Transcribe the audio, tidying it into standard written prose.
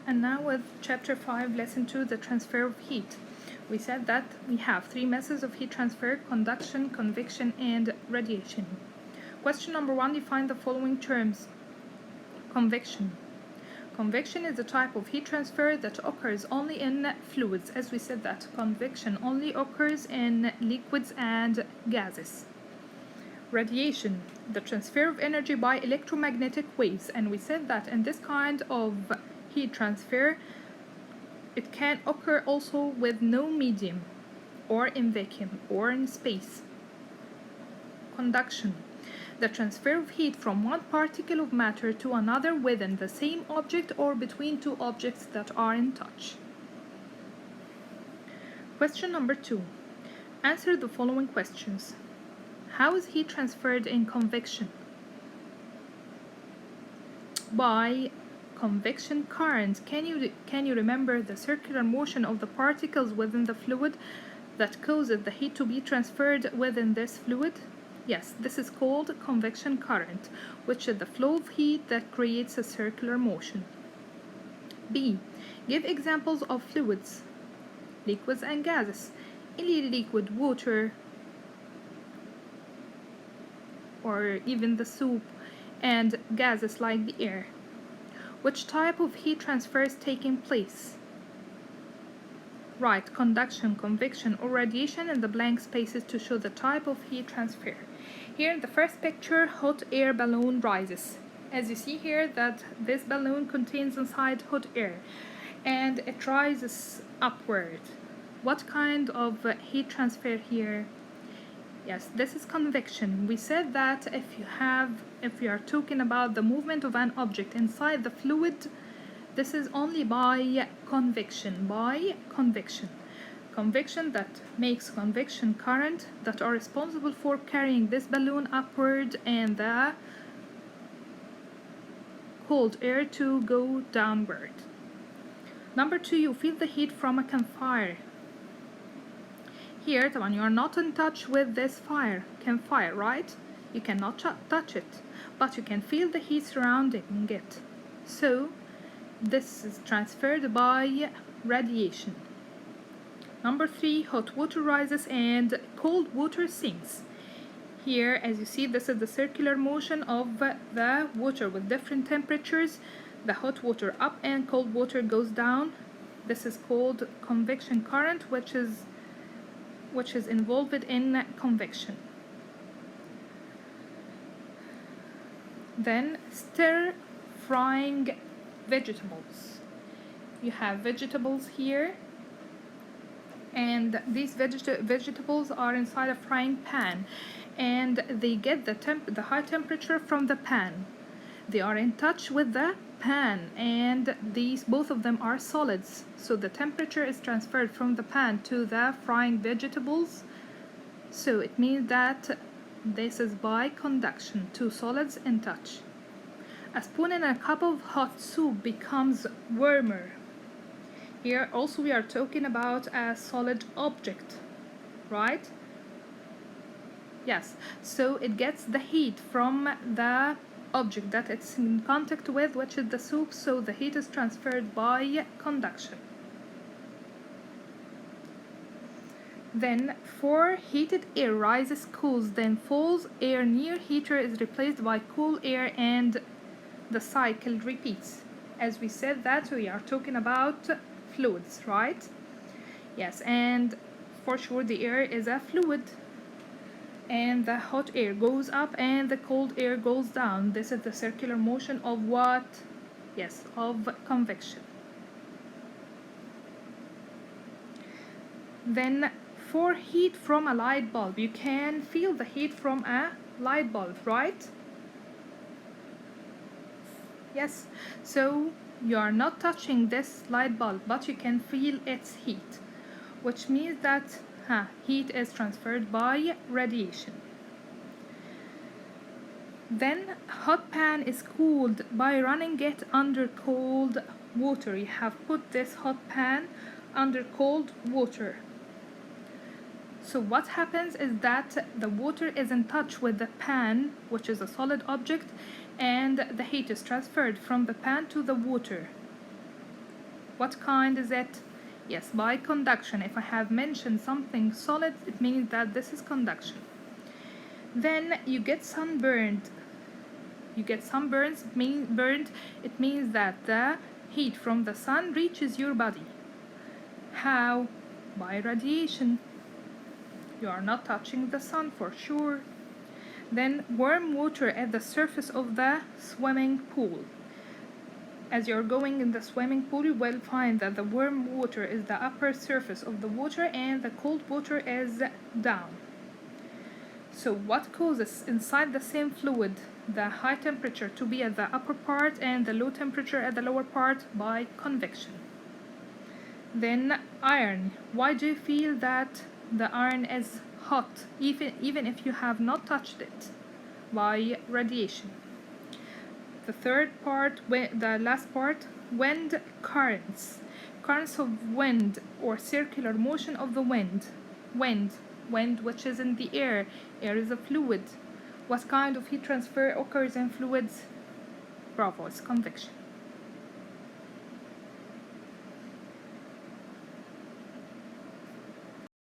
And now with chapter 5, lesson 2, the transfer of heat. We said that we have three methods of heat transfer: conduction, convection, and radiation. Question number 1, define the following terms. Convection. Convection is a type of heat transfer that occurs only in fluids. As we said that convection only occurs in liquids and gases. Radiation, the transfer of energy by electromagnetic waves. And we said that in this kind of heat transfer, it can occur also with no medium, or in vacuum, or in space. Conduction, the transfer of heat from one particle of matter to another within the same object or between two objects that are in touch. Question number 2. Answer the following questions. How is heat transferred in convection? By convection current. Can you remember the circular motion of the particles within the fluid that causes the heat to be transferred within this fluid? Yes, this is called convection current, which is the flow of heat that creates a circular motion. B. Give examples of fluids, liquids and gases. Any liquid, water, or even the soup, and gases like the air. Which type of heat transfer is taking place? Write conduction, convection, or radiation in the blank spaces to show the type of heat transfer. Here in the first picture, hot air balloon rises. As you see here, that this balloon contains inside hot air and it rises upward. What kind of heat transfer here? Yes, this is convection. We said that if you are talking about the movement of an object inside the fluid, this is only by convection. Convection that makes convection current that are responsible for carrying this balloon upward and the cold air to go downward. Number 2, you feel the heat from a campfire. Here, طبعا you are not in touch with this campfire, right? You cannot touch it, but you can feel the heat surrounding it. So, this is transferred by radiation. Number 3, hot water rises and cold water sinks. Here, as you see, this is the circular motion of the water with different temperatures. The hot water up and cold water goes down. This is called convection current, which is involved in convection. Then stir frying vegetables. You have vegetables here, and these vegetables are inside a frying pan, and they get the high temperature from the pan. They are in touch with the pan, and both of them are solids, so the temperature is transferred from the pan to the frying vegetables. So it means that this is by conduction, two solids in touch. A spoon in a cup of hot soup becomes warmer. Here also we are talking about a solid object, right? Yes, so it gets the heat from the object that it's in contact with, which is the soup, so the heat is transferred by conduction. Then 4, heated air rises, cools, then falls. Air near heater is replaced by cool air and the cycle repeats. As we said that we are talking about fluids, right? Yes, and for sure the air is a fluid, and the hot air goes up and the cold air goes down. This is the circular motion of what? Yes, of convection. Then for heat from a light bulb, you can feel the heat from a light bulb, right? Yes, so you are not touching this light bulb, but you can feel its heat, which means that heat is transferred by radiation. Then hot pan is cooled by running it under cold water. You have put this hot pan under cold water. So what happens is that the water is in touch with the pan, which is a solid object, and the heat is transferred from the pan to the water. What kind is it? Yes, by conduction. If I have mentioned something solid, it means that this is conduction. Then you get sunburned. You get sunburns, it means that the heat from the sun reaches your body. How? By radiation. You are not touching the sun for sure. Then warm water at the surface of the swimming pool. As you're going in the swimming pool, you will find that the warm water is the upper surface of the water and the cold water is down. So what causes inside the same fluid the high temperature to be at the upper part and the low temperature at the lower part? By convection. Then iron. Why do you feel that the iron is hot even if you have not touched it? By radiation. The third part, the last part, wind currents. Currents of wind or circular motion of the wind. Wind which is in the air. Air is a fluid. What kind of heat transfer occurs in fluids? Bravo, it's convection.